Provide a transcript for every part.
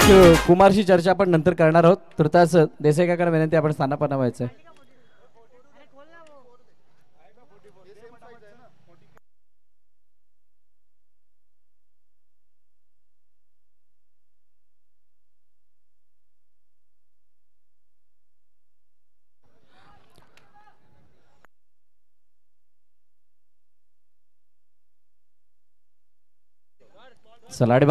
कुमारशी चर्चा आपण नंतर करणार आहोत. तुर्तास देसाई काकांना विनंती आपण स्थानापन्न व्हायचं. सलाड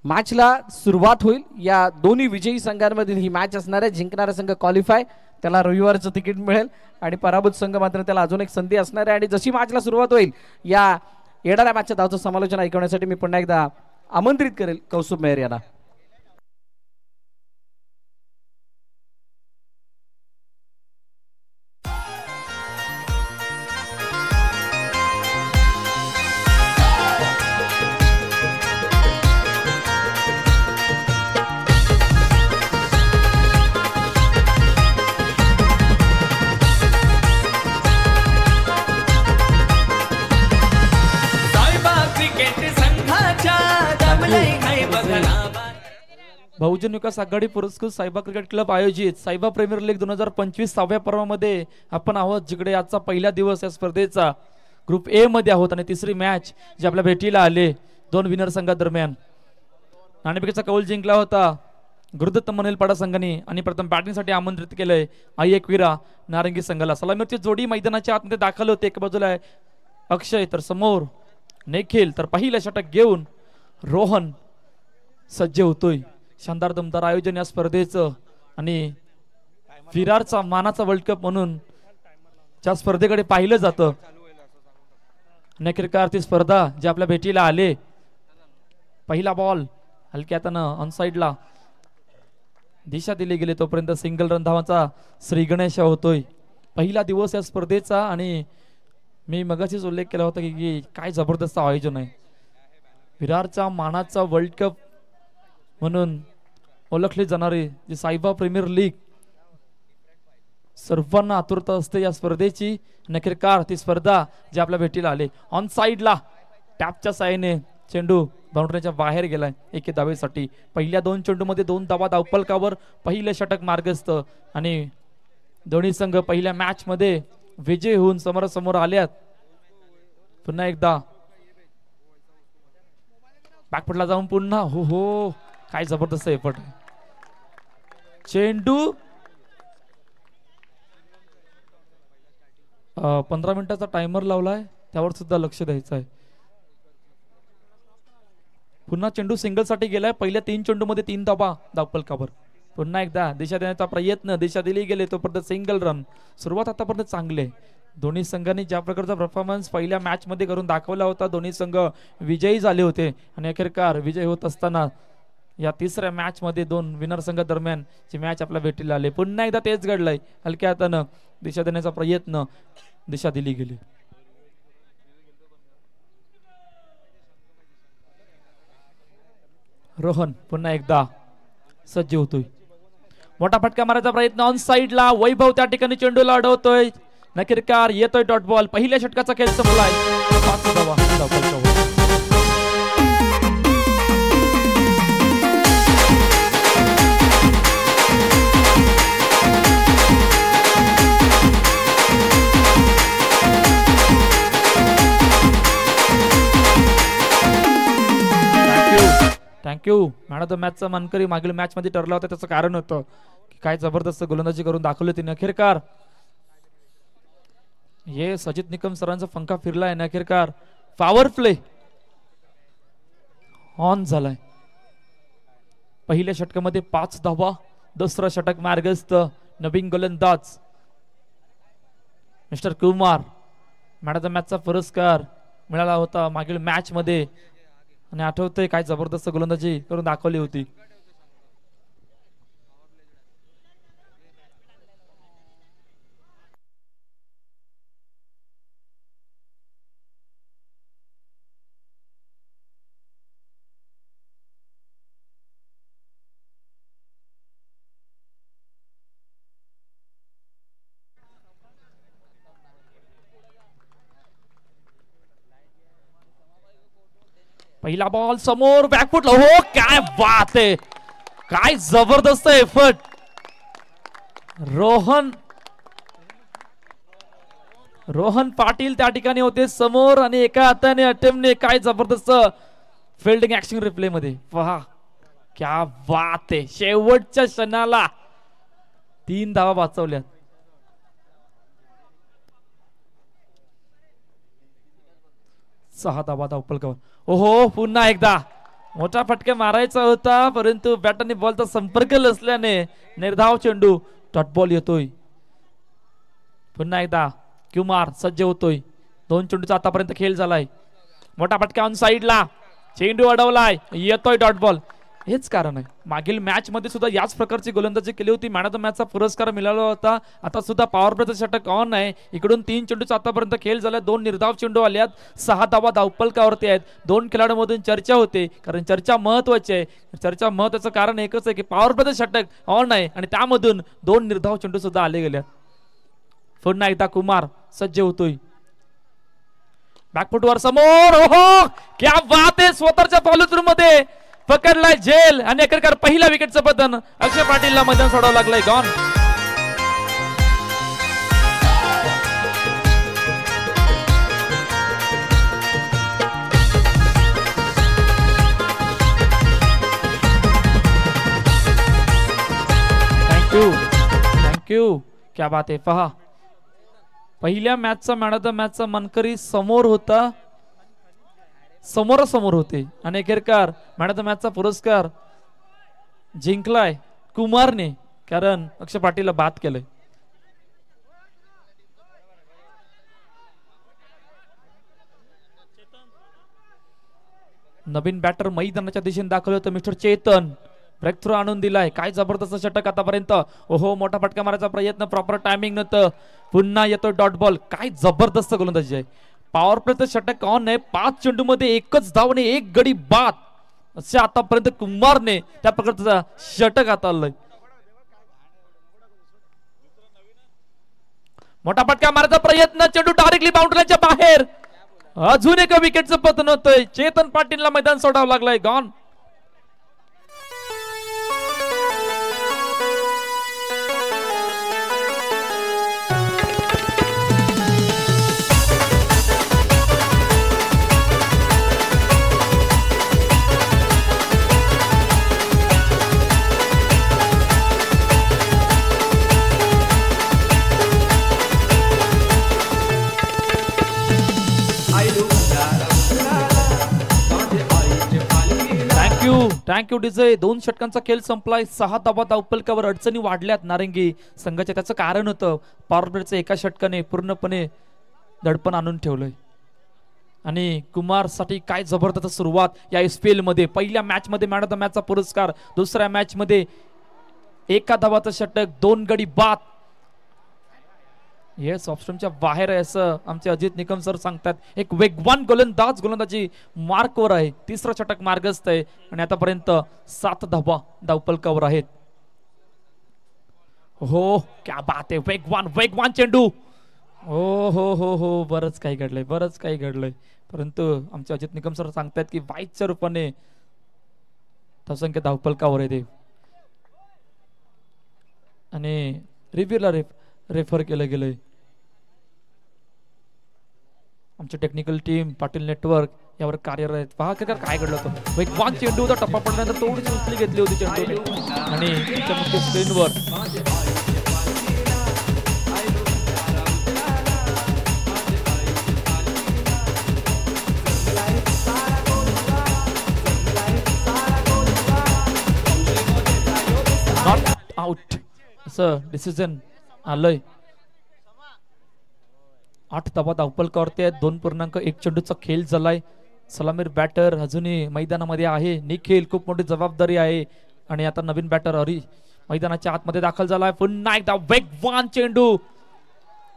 मॅचला सुरुवात होईल. या दोन्ही विजयी संघांमधील ही मॅच असणार आहे. जिंकणारा संघ क्वालिफाय, त्याला रविवारचं तिकीट मिळेल आणि पराभूत संघ मात्र त्याला अजून एक संधी असणार आहे. आणि जशी मॅचला सुरुवात होईल या येणाऱ्या मॅचच्या धावचं समालोचन ऐकवण्यासाठी मी पुन्हा एकदा आमंत्रित करेल कौस्तुभ मेहर यांना. बहुजन विकास आघाडी पुरस्कृत सायबा क्रिकेट क्लब आयोजित सायबा प्रीमियर लीग 2025 6व्या पर्वामध्ये आपण आहोत, जिकडे आजचा पहिला दिवस या स्पर्धेचा. ग्रुप ए मध्ये आहोत आणि तिसरी मॅच जी आपल्या भेटीला आले दोन विनर संघादरम्यान. नाणेफेकीचा कौल जिंकला होता गुरुदत्त मनेलपाडा संघाने आणि प्रथम बॅटिंगसाठी आमंत्रित केलंय आई एकविरा नारंगी संघाला. सलामीची जोडी मैदानाच्या आतमध्ये दाखल होते. एक बाजूला आहे अक्षय तर समोर निखिल, तर पहिलं षटक घेऊन रोहन सज्ज होतोय. शानदार दमदार आयोजन या स्पर्धेचं आणि विरारचा मानाचा वर्ल्ड कप म्हणून ज्या स्पर्धेकडे पाहिलं जातं. नक्कीकार ती स्पर्धा जी आपल्या भेटीला आले. पहिला बॉल हलक्या हातानं ऑन साइडला दिशा दिली गेली, तोपर्यंत सिंगल रन धावांचा श्री गणेश होतोय. पहिला दिवस या स्पर्धेचा आणि मी मगाशीच उल्लेख केला होता की काय जबरदस्त आयोजन आहे. विरारचा मानाचा वर्ल्ड कप म्हणून ओळखली जाणारी जी सायबा प्रीमियर लीग, सर्वांना आतुरता असते या स्पर्धेची. नक्कीकार ती स्पर्धा जी आपल्या भेटीला आले. ऑन साइडला टॅपच्या साहाय्याने चेंडू बाउंड्रीच्या बाहेर गेलाय एके धावेसाठी. पहिल्या दोन चेंडूमध्ये 2 धावा धावफलकावर. पहिलं षटक मार्गस्थ आणि दोन्ही संघ पहिल्या मॅच मध्ये विजय होऊन समोरासमोर आल्यात. पुन्हा एकदा बॅकफुटला जाऊन पुन्हा हो काय जबरदस्त एफर्ट. चेंडू 15 मिनिटाचा टायमर लावलाय, त्यावर सुद्धा लक्ष द्यायचं आहे. पुन्हा चेंडू सिंगल साठी गेलाय. पहिल्या 3 चेंडू मध्ये 3 धावा धावफलकावर. पुन्हा एकदा दिशा देण्याचा प्रयत्न, दिशा दिली गेले तोपर्यंत सिंगल रन. सुरुवात आतापर्यंत चांगली आहे. दोन्ही संघांनी ज्या प्रकारचा परफॉर्मन्स पहिल्या मॅच मध्ये करून दाखवला होता, दोन्ही संघ विजयी झाले होते आणि अखेरकार विजय होत असताना या तिसऱ्या मॅच मध्ये 2 विनर संघादरम्यान ची मॅच आपल्या भेटीला आले. पुन्हा एकदा तेच घडलंय. हलक्या हातानं दिशा देण्याचा प्रयत्न, दिशा दिली गेली. रोहन पुन्हा एकदा सज्ज होतोय. मोठा फटका मारायचा प्रयत्न ऑन साइडला. वैभव त्या ठिकाणी चेंडूला अडवतोय. नक्कीकार येतोय डॉट बॉल. पहिल्या षटकाचा खेळ संपलाय. 5 धावा धावफलकावर. थँक्यू. मॅन ऑफ द मॅचचा मानकरी मागील मॅच मध्ये ठरला होता. त्याचं कारण होतं की काय जबरदस्त गोलंदाजी करून दाखवली होती. नखेरकार हे सजित निकम सरांचा पंखा फिरलाय. नखेरकार पॉवर प्ले ऑन झालाय. पहिल्या षटकामध्ये 5 धावा. दुसरा षटक मार्गस्थ. नवीन गोलंदाज mister Kumar. Man of the मॅचचा पुरस्कार मिळाला होता मागील मॅच मध्ये आणि आठवतंय काय जबरदस्त गोलंदाजी करून दाखवली होती. पहिला बॉल समोर बॅकफुट. हो काय बात आहे, काय जबरदस्त एफर्ट. रोहन पाटील त्या ठिकाणी होते समोर आणि एका हाताने अटेम्प्टने काय जबरदस्त फिल्डिंग ऍक्शन रिप्ले मध्ये. पहा क्या बात आहे, शेवटच्या क्षणाला 3 धावा वाचवल्यात. सहा धावा धावपलकावर. ओहो पुन्हा एकदा मोठा फटका मारायचा होता परंतु बॅट आणि बॉलचा संपर्क नसल्याने निर्धाव चेंडू. डॉट बॉल येतोय. पुन्हा एकदा कुमार सज्ज होतोय. 2 चेंडूचा आतापर्यंत खेळ झालाय. मोठा फटका ऑन साइडला, चेंडू अडवलाय, येतोय डॉट बॉल. हेच कारण आहे, मागील मॅच मध्ये सुद्धा याच प्रकारची गोलंदाजी केली होती, मॅन ऑफ द मॅचचा पुरस्कार मिळाला होता. आता सुद्धा पॉवर प्लेचं षटक ऑन आहे. इकडून 3 चेंडूचा आतापर्यंत खेळ झाला. 2 निर्धाव चेंडू आल्यात. 6 धावा धावपलकावरती आहेत. 2 खेळाडूंमधून चर्चा होते, कारण चर्चा महत्वाची आहे. चर्चा महत्वाचं कारण एकच आहे की पॉवर प्लेचं षटक ऑन आहे आणि त्यामधून 2 निर्धाव चेंडू सुद्धा आले गेले. पुन्हा एकदा कुमार सज्ज होतोय. बॅकफुटवर समोर. ओहो क्या बात आहे, स्वतःच्या फॉलोथ्रू मध्ये पकडलाय झेल आणि एकरकार पहिल्या विकेटचं पतन. अक्षय पाटीलला मैदान सोडावं लागलंय. गॉन. थँक्यू. क्या बात आहे. पहा पहिल्या मॅचचा मॅन ऑफ द मॅचचा मानकरी समोर होता, समोरासमोर होते आणि अखेरकार मॅन ऑफ द मॅचचा पुरस्कार जिंकलाय कुमारने, कारण अक्षय पाटीलला बाद केलंय. नवीन बॅटर मैदानाच्या दिशेने दाखल होतं मिस्टर चेतन. ब्रेक थ्रू आणून दिलाय. काय जबरदस्त षटक आतापर्यंत. ओहो मोठा फटका मारायचा प्रयत्न, प्रॉपर टायमिंग नव्हतं. पुन्हा येतो डॉट बॉल. काय जबरदस्त गोलंदाजी आहे. पॉवर प्लेचं षटक ऑन आहे. 5 चेंडू मध्ये एकच धाव आणि 1 गडी बाद असे आतापर्यंत कुमारने त्या प्रकारचा षटक हाताळलंय. मोठा फटका मारायचा प्रयत्न, चेंडू डायरेक्टली बाउंड्रीच्या बाहेर. अजून एका विकेटचं पतन होतंय. चेतन पाटीलला मैदान सोडावं लागलंय. गॉन. Thank you DJ. 2 षटकांचा खेळ संपलाय. 6 धावा धावपलकावर. अडचणी वाढल्यात नारंगी संघाच्या. त्याचं कारण होतं पॉवर प्लेचं एका षटकाने पूर्णपणे दडपण आणून ठेवलंय. आणि कुमार साठी काय जबरदस्त सुरुवात या एसपीएल मध्ये. पहिल्या मॅच मध्ये मॅन ऑफ द मॅचचा पुरस्कार, दुसऱ्या मॅच मध्ये 1 धावाचं षटक, 2 गडी बाद. येस ऑप्शनच्या बाहेर आहे असं आमचे अजित निकम सर सांगतात. एक वेगवान गोलंदाजी मार्कवर आहे. 3रं षटक मार्गस्थ आहे आणि आतापर्यंत 7 धावा धावपलकावर आहेत. हो क्या बात आहे. वेगवान चेंडू. हो बरंच काही घडलंय परंतु आमचे अजित निकम सर सांगतात की वाईटच्या रूपाने धावसंख्या धावपलकावर आहे आणि रिव्ह्यूला रेफर केलं गेलंय. आमची टेक्निकल टीम पाटील नेटवर्क यावर कार्यरत आहेत. पहा काय घडलं होतं. वेगवान चेंडू होता. टप्पा पडल्यानंतर थोडीशी उचली घेतली होती चेंडू आणि त्याच्यामध्ये स्क्रीनवर नॉट आउट असं डिसिजन आलंय. 8 धावा धावपलकावरती आहेत. 2.1 चेंडूचा खेळ झालाय. सलामीर बॅटर अजूनही मैदानामध्ये आहे. निखिल खूप मोठी जबाबदारी आहे आणि आता नवीन बॅटर हरी मैदानाच्या आतमध्ये दाखल झालाय. पुन्हा एकदा वेगवान चेंडू.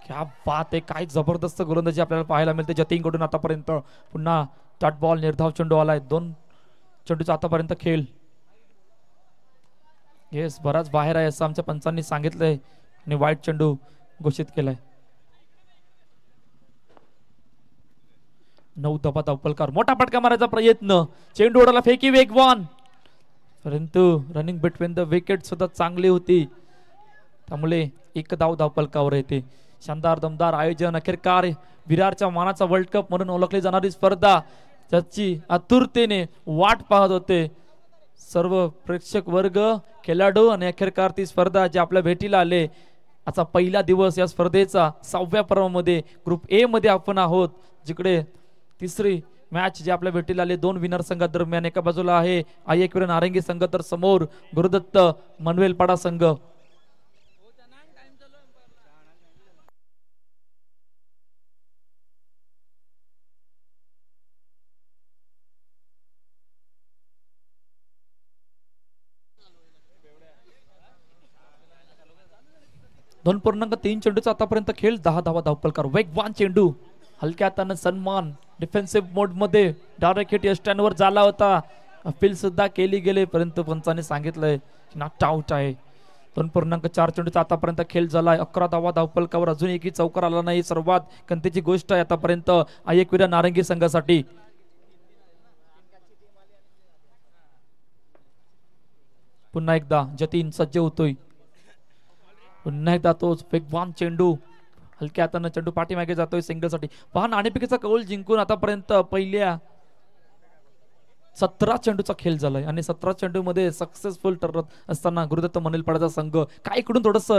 क्या बात आहे. काय जबरदस्त गोलंदाजी आपल्याला पाहायला मिळते जतीनकडून आतापर्यंत. पुन्हा डॉट बॉल निर्धाव चेंडू आलाय. 2 चेंडूचा आतापर्यंत खेळ. येस बराच बाहेर आहे असं आमच्या पंचांनी सांगितलंय आणि वाईट चेंडू घोषित केलाय. 9 धावा धावपलकार, मोठा फटका मारायचा प्रयत्न, चेंडू उडाला फेकी वेगवान, परंतु रनिंग बिटवीन द विकेट सुद्धा चांगली होती, त्यामुळे 1 धाव धावपलकावर येते. शानदार दमदार आयोजन, अखेरकार विरारच्या मानाचा वर्ल्ड कप म्हणून ओळखली जाणारी स्पर्धा ज्याची आतुरतेने वाट पाहत होते सर्व प्रेक्षक वर्ग, खेळाडू आणि अखेरकार ती स्पर्धा जी आपल्या भेटीला आले. आजचा पहिला दिवस या स्पर्धेचा 6व्या पर्वामध्ये ग्रुप ए मध्ये आपण आहोत, जिकडे तिसरी मॅच जी आपल्या भेटीला आले 2 विनर संघादरम्यान. एका बाजूला आहे आयेकवीर नारंगी संघ तर समोर गुरुदत्त मनवेलपाडा संघ. दोन 2.3 चेंडूचा आतापर्यंत खेळ, 10 धावा धावपलकार, वेगवान चेंडू, हलक्या हाताने सन्मान, डिफेन्सिव्ह मोड मध्ये डायरेक्ट हिट यष्टांवर झाला होता, अपील सुद्धा केली गेले, परंतु पंचाने सांगितलंय नॉट आउट आहे. 2.4 चेंडूचा आतापर्यंत खेळ झालाय, 11 धावा धावपलकावर, अजून एकही चौकार आला नाही. सर्वात गंतेची गोष्ट आहे आतापर्यंत आयेकवीर नारंगी संघासाठी. पुन्हा एकदा जतीन सज्ज होतोय, पुन्हा एकदा तोच वेगवान चेंडू, हलक्या हाताने चेंडू पाठीमागे जातोय सिंगल साठी. पहा नाणेफेकीचा कौल जिंकून आतापर्यंत पहिल्या 17 चेंडूचा खेळ झालाय आणि 17 चेंडू मध्ये सक्सेसफुल ठरत असताना गुरुदत्त मनवेलपाडाचा संघ काय इकडून थोडस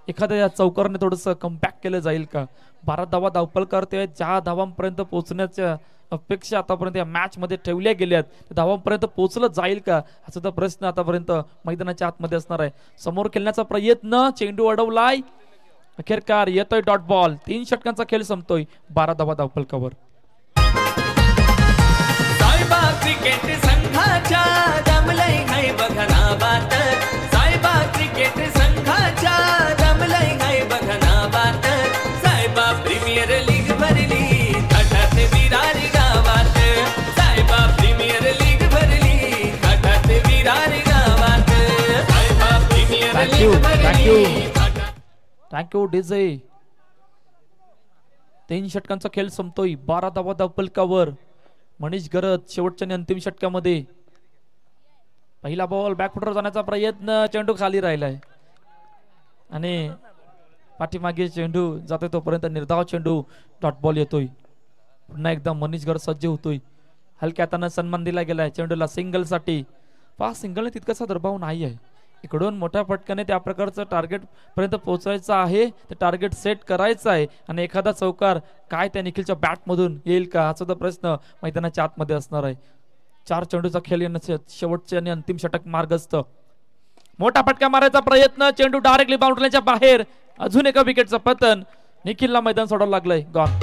एखाद्या चौकाराने थोडस कमबॅक केलं जाईल का. 12 धावा धावपलकार ते 4 धावांपर्यंत पोहोचण्याच्या अपेक्षा आतापर्यंत या मॅच मध्ये ठेवल्या गेल्यात, धावांपर्यंत पोहोचलं जाईल का हा सुद्धा प्रश्न आतापर्यंत मैदानाच्या आतमध्ये असणार आहे. समोर खेळण्याचा प्रयत्न, चेंडू अडवलाय, अखेरकार येतोय डॉट बॉल. 3 षटकांचा खेळ संपतोय 12 धावा धावपलकावर. सायबा क्रिकेट संघाच्या जमलय हाय बघना बात, सायबा क्रिकेट संघाच्या जमलय हाय बघना बात, सायबा प्रीमियर लीग भरली थाटात विरार गावात, सायबा प्रीमियर लीग भरली थाटात विरार गावात, सायबा प्रीमियर लीग भरली. Thank you DJ. 3 षटकांचा खेळ संपतोय 12 धावा धावपलकावर. मनीष गरत शेवटच्या आणि अंतिम षटकामध्ये, पहिला बॉल बॅकफुटवर जाण्याचा प्रयत्न, चेंडू खाली राहिलाय आणि पाठीमागे चेंडू जातोय तोपर्यंत निर्धाव चेंडू, डॉट बॉल येतोय. पुन्हा एकदा मनीष गरत सज्ज होतोय, हलक्या हाताने सन्मान दिला गेलाय चेंडूला सिंगल साठी. पहा सिंगलने तितकासा दबाव नाही आहे, इकडून मोठ्या फटक्याने त्या प्रकारचं टार्गेट पर्यंत पोहोचायचं आहे, ते टार्गेट सेट करायचं आहे आणि एखादा चौकार काय त्या निखिलच्या बॅट मधून येईल का हा सुद्धा प्रश्न मैदानाच्या आतमध्ये असणार आहे. 4 चेंडूचा खेळ येण्याचे शेवटचे आणि अंतिम षटक मार्गस्थ. मोठा फटका मारायचा प्रयत्न, चेंडू डायरेक्टली बाउंड्रीच्या बाहेर, अजून एका विकेटचं पतन, निखिलला मैदान सोडावं लागलंय. गॉन.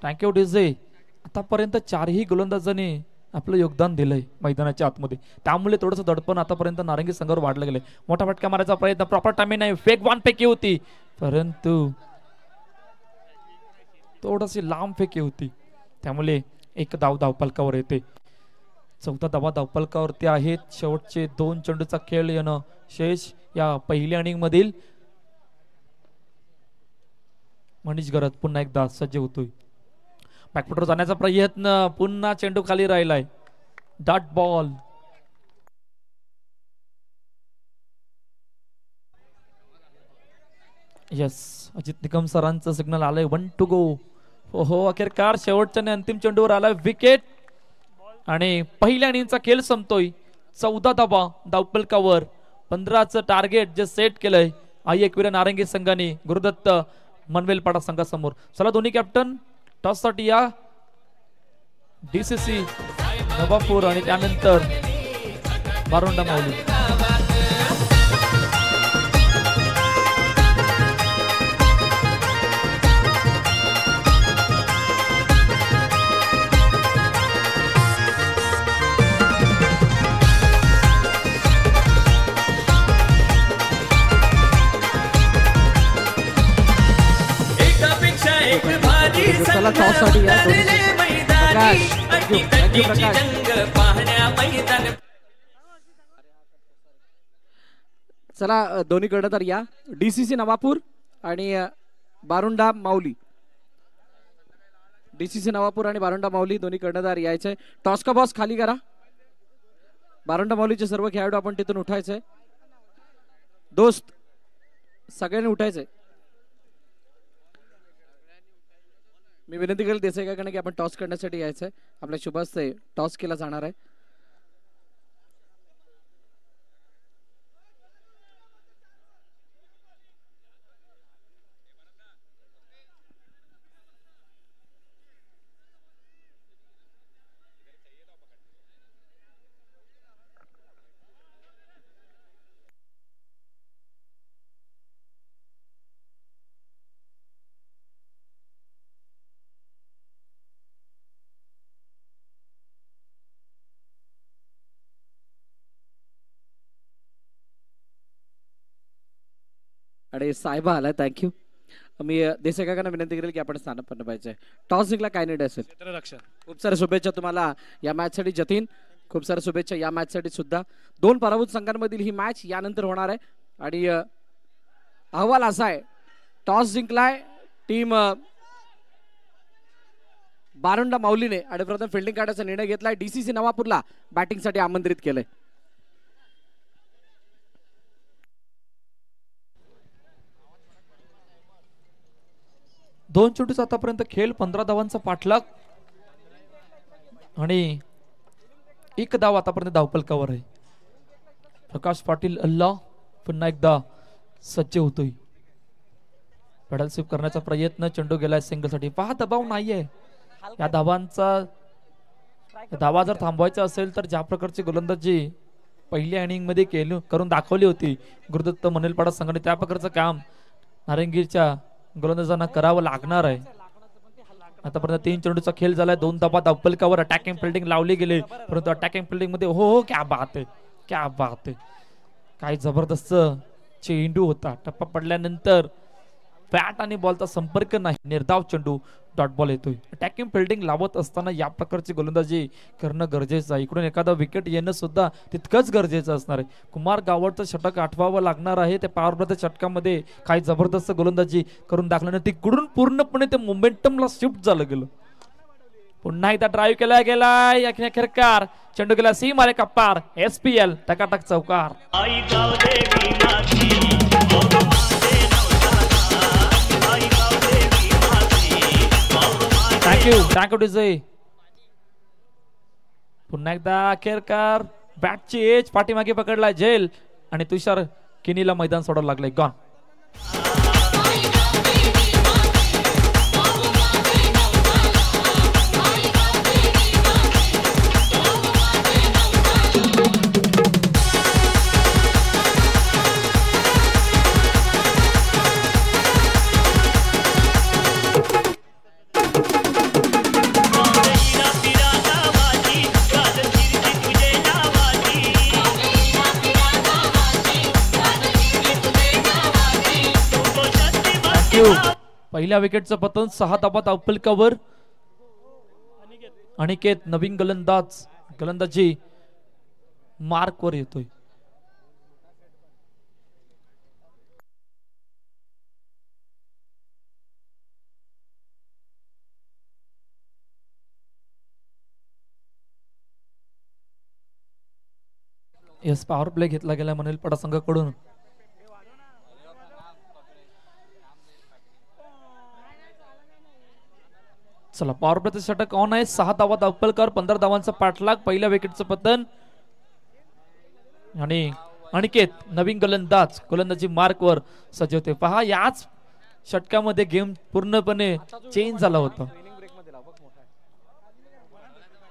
Thank you DJ. आतापर्यंत 4ही गोलंदाजांनी आपलं योगदान दिलंय मैदानाच्या आतमध्ये, त्यामुळे थोडंसं दडपण आतापर्यंत नारंगी संघावर वाढलं गेलंय. मोठा फटका मारायचा प्रयत्न, प्रॉपर टायमिंग नाही, वेगवान फेकी होती परंतु थोडीशी लांब फेकी होती, त्यामुळे 1 धाव धावपलकावर येते. 14 धावा धावपलकावरती आहेत. शेवटचे 2 चेंडूचा खेळ येणं शेष या पहिल्या इनिंग मधील. मनीष गरत पुन्हा एकदा सज्ज होतोय, बॅकफुटवर जाण्याचा प्रयत्न, पुन्हा चेंडू खाली राहिलाय, dot ball. Yes, Ajit Nikam सरांचं सिग्नल आलंय, 1 to go. हो अखेरकार शेवटच्या आणि अंतिम चेंडूवर आलाय विकेट आणि पहिल्या इनिंगचा खेळ संपतोय 14 धावा धावपलकावर. 15चं टार्गेट जे सेट केलंय आयेकवीर नारंगी संघाने गुरुदत्त मनवेलपाडा संघासमोर. चला दोन्ही कॅप्टन टॉस साठी या. डीसीसी नवापूर आणि त्यानंतर बारोंडा माऊली. एक भारी चला संघ टॉस साठी या उतरले मैदानी प्रकाश अटीतटीची प्रकाश जंग पाहण्या मैदान. चला दोन्ही कर्णधार या डीसीसी नवापूर आणि बारुंडा माऊली. डीसीसी नवापूर आणि बारुंडा माऊली दोन्ही कर्णधार यायचे. टॉस का बॉस खाली करा. बारुंडा माऊलीचे सर्व खेळाडू आपण तिथून उठायचे. दोस्त सगळ्यांनी उठायचंय. मी विनंती करेल देसाई काकांना की आपण टॉस करण्यासाठी यायचंय. आपल्या शुभ हस्ते टॉस केला जाणार आहे. आणि साहेबा आला थँक्यू. मी देसाई काकांना विनंती करेल की आपण स्थानपन्न पाहिजे. टॉस जिंकला काय निर्णय असेल. खूप साऱ्या शुभेच्छा तुम्हाला या मॅच साठी जतीन. खूप साऱ्या शुभेच्छा या मॅच साठी सुद्धा. दोन पराभूत संघांमधील ही मॅच यानंतर होणार आहे. आणि अहवाल असा आहे टॉस जिंकलाय टीम बारुंडा माऊलीने आणि प्रथम फिल्डिंग काढायचा निर्णय घेतलाय. डीसीसी नवापूरला बॅटिंग साठी आमंत्रित केलंय. दोन चेंडूचा आतापर्यंत खेळ 15 धावांचा पाठलाग आणि एक धाव आतापर्यंत धावफलकावर आहे. प्रकाश पाटील अल्ला पुन्हा एकदा सज्ज होतोय. पेडल स्वीप करण्याचा प्रयत्न. चेंडू गेलाय सिंगल साठी. पहा दबाव नाहीये या धावांचा. धावा जर थांबवायचा असेल तर ज्या प्रकारची गोलंदाजी पहिल्या इनिंग मध्ये करून दाखवली होती गुरुदत्त मनेलपाडा संघाने त्या प्रकारचं काम नारंगीच्या गोलंदाजांना करावं लागणार आहे. आतापर्यंत 3 चेंडूचा खेळ झालाय. 2 धावा धावफलकावर. अटॅकिंग फिल्डिंग लावली गेली परंतु अटॅकिंग फिल्डिंग मध्ये हो क्या बात आहे क्या बात आहे. काय जबरदस्त चेंडू होता. टप्पा पडल्यानंतर बॅट आणि बॉलचा संपर्क नाही. निर्धाव चेंडू डॉट बॉल येतोय. अटॅकिंग फिल्डिंग लावत असताना या प्रकारची गोलंदाजी करणं गरजेचं आहे. इकडून एखादा विकेट येणं सुद्धा तितकंच गरजेचं असणार आहे. कुमार गावडचं षटक आठवावं लागणार आहे. त्या पॉवर प्लेच्या षटकामध्ये काही जबरदस्त गोलंदाजी करून दाखवल्यानं तिकडून पूर्णपणे ते मोमेंटमला शिफ्ट झालं गेलं. पुन्हा एकदा ड्राईव्ह केला गेलाय. अखेरकार चेंडू गेला सीम आले कप्पार. SPL टकाटक चौकार. Thank you DJ. पुन्हा एकदा अखेरकार बॅटची एज पाठीमागे पकडलाय जेल आणि तुषार किनीला मैदान सोडावं लागलंय. गॉन. पहिल्या विकेटचं पतन. 6 धावा धावफलकावर. अनिकेत नवीन गोलंदाजी मार्क वर येतोय. यस पॉवर प्ले घेतला गेला मनेलपाडा संघाकडून. चला पॉवर प्लेचं षटक ऑन आहे. 6 धावा धावफलकावर. 15 धावांचा पाठलाग. पहिल्या विकेटचं पतन आणि अनिकेत नवीन गोलंदाजी मार्क वर सज्ज होते. पहा याच षटकामध्ये गेम पूर्णपणे चेंज झाला होता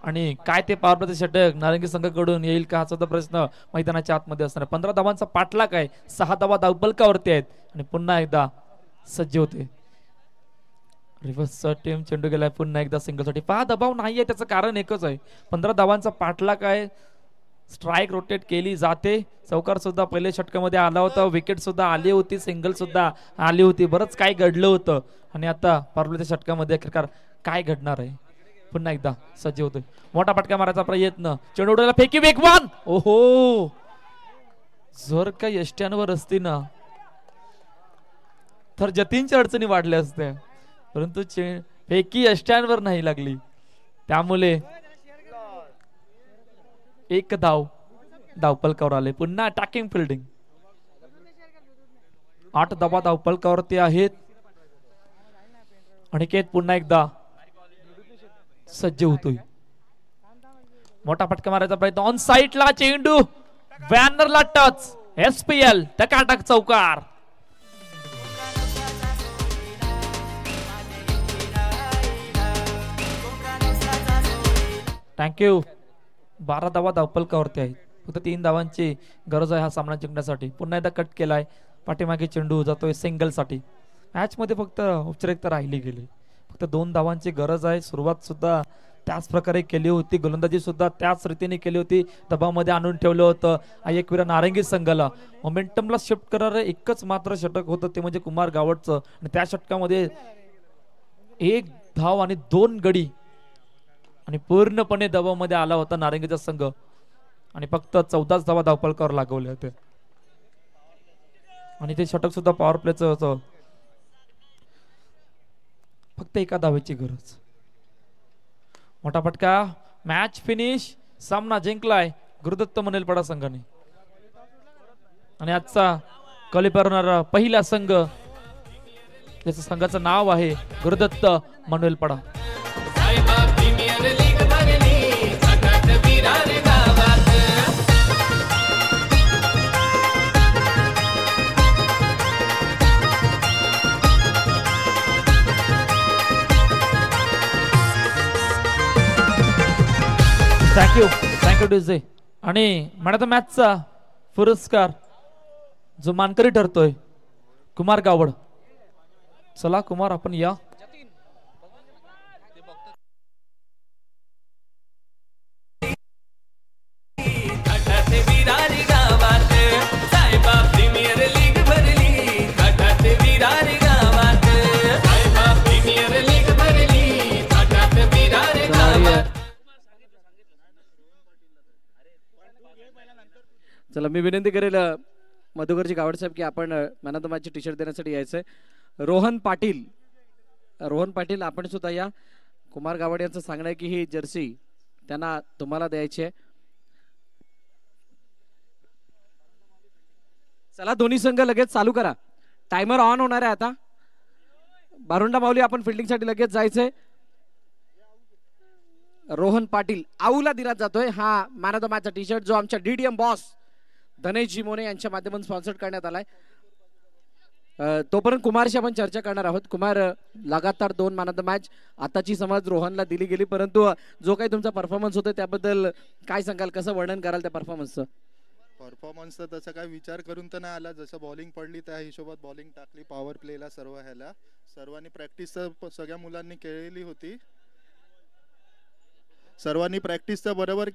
आणि काय ते पॉवर प्लेचं षटक नारंगी संघाकडून येईल का हा सुद्धा प्रश्न मैदानाच्या आतमध्ये असणार. 15 धावांचा पाठलाग आहे. 6 धावा धावफलकावरती आहेत आणि पुन्हा एकदा सज्ज होते. Reverse team. चेंडू गेलाय पुन्हा एकदा सिंगल साठी. पहा दबाव नाहीये त्याचं कारण एकच आहे. 15 धावांचा पाठलाग आहे. स्ट्राईक रोटेट केली जाते. चौकार सुद्धा पहिल्या षटकामध्ये आला होता, विकेट सुद्धा आली होती, सिंगल सुद्धा आली होती, बरंच काय घडलं होतं. आणि आता पारवलीच्या षटकामध्ये अखेरकार काय घडणार आहे. पुन्हा एकदा सज्ज होतोय, मोठा फटका मारायचा प्रयत्न, चेंडू उडवला, फेकी वेगवान. ओहो, जर का यष्ट्यांवर असती ना तर जतीनच्या अडचणी वाढल्या असत्या, परंतु फेकी यष्ट्यांवर नाही लागली, त्यामुळे एक धावपलकावर आले. पुन्हा अटॅकिंग फिल्डिंग, 8 धावा धावपलकावरती आहेत. अनिकेत पुन्हा एकदा सज्ज होतोय, मोठा फटका मारायचा प्रयत्न, ऑन साइडला चेंडू, बॅनरला टच, SPL टकाटक चौकार. थँक्यू. 12 धावा धावपलकावरती आहेत, फक्त 3 धावांची गरज आहे हा सामना जिंकण्यासाठी. पुन्हा एकदा कट केलाय, पाठीमागे चेंडू जातोय सिंगल साठी. मॅच मध्ये फक्त औपचारिकता राहिली गेली, फक्त 2 धावांची गरज आहे. सुरुवात सुद्धा त्याच प्रकारे केली होती, गोलंदाजी सुद्धा त्याच रीतीने केली होती, दबावामध्ये आणून ठेवलं होतं. एकविरा नारंगी संघाला मोमेंटमला शिफ्ट करणारं एकच मात्र षटक होतं, ते म्हणजे कुमार गावडचं. आणि त्या षटकामध्ये 1 धाव आणि 2 गडी आणि पूर्णपणे दबावामध्ये आला होता नारंगीचा संघ. आणि फक्त 14 धावा धावपलकावर लागवले होते, आणि ते षटक सुद्धा पॉवर प्लेचं होतं. फक्त 1 धावेची गरज. मोठा फटका, मॅच फिनिश, सामना जिंकलाय गुरुदत्त मनेलपाडा संघाने. आणि आजचा क्वालिफायर होणारा पहिला संघ, त्याच्या संघाचं नाव आहे गुरुदत्त मनेलपाडा. Thank you DJ. आणि मॅन ऑफ द मॅचचा पुरस्कार जो मानकरी ठरतोय कुमार गावड. चला कुमार, आपण या. चला, मी विनंती करेल मधुकरजी गावड साहेब की आपण मॅन ऑफ द मॅचची टी शर्ट देण्यासाठी यायचंय. रोहन पाटील आपण सुद्धा या. कुमार गावड यांचं सांगणं आहे की ही जर्सी त्यांना तुम्हाला द्यायची आहे. चला, दोन्ही संघ लगेच चालू करा, टायमर ऑन होणार आहे आता. बारुंडा माऊली, आपण फिल्डिंग साठी लगेच जायचंय. रोहन पाटील आऊला दिला जातोय हा मॅन ऑफ द मॅचचा टी शर्ट, जो आमच्या DDM बॉस धनेशजी मोने यांच्या माध्यमातून स्पॉन्सर करण्यात आलाय. तोपर्यंत कुमारशी आपण चर्चा करणार आहोत. कुमार, लगातार 2 मॅन ऑफ द मॅच आताची समज रोहनला दिली गेली, परंतु जो काही तुमचा परफॉर्मन्स होता त्याबद्दल काय सांगाल, कसं वर्णन कराल त्या परफॉर्मन्सचं? परफॉर्मन्सचा तसा काय विचार करून तर नाही आला, जसं बॉलिंग पडली त्या हिशोबात बॉलिंग टाकली. पॉवर प्लेला सर्वांनी प्रॅक्टिस सगळ्या मुलांनी केलेली होती, सर्वांनी प्रॅक्टिस तर बरोबर